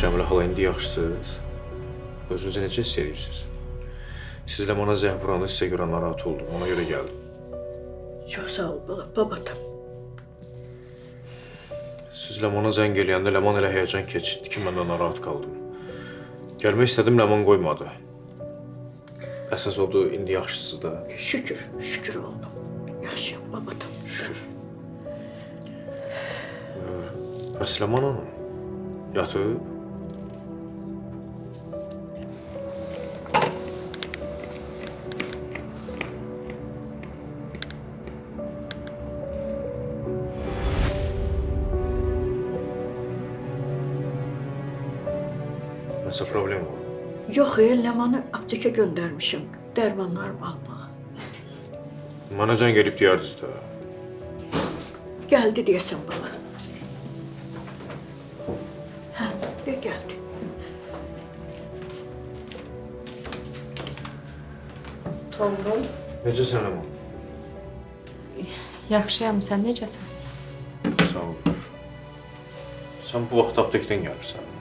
Cəmilə xala, indi yaxşısınız? Özünüzü necə hiss edirsiniz? Siz Ləmana zəng vuranda sizə görə narahat oldum, ona görə gəldim. Çox sağ ol babatam. Siz Ləmana zəng eləyəndə Ləman elə həyəcan keçirdi ki, mən də narahat qaldım. Gəlmək istədim, Ləman qoymadı. Əsas odur, indi yaxşısınız da. Şükür oldum. Yaşayam babatam. Şükür. Bəs Ləman hanım? Yatıb? Nəsə problem var? Yox, Ləmanı aptekə göndərmişim. Dərmanlarımı almağa. Mənə zəng elib deyərdiniz də. Gəldi deyəsən bana. Hə, de gəldi. Tombul. Necəsən Ləman? Yaxşıyam, sən necəsən? Sağ ol. Sən bu vaxt aptekdən gəlirsən.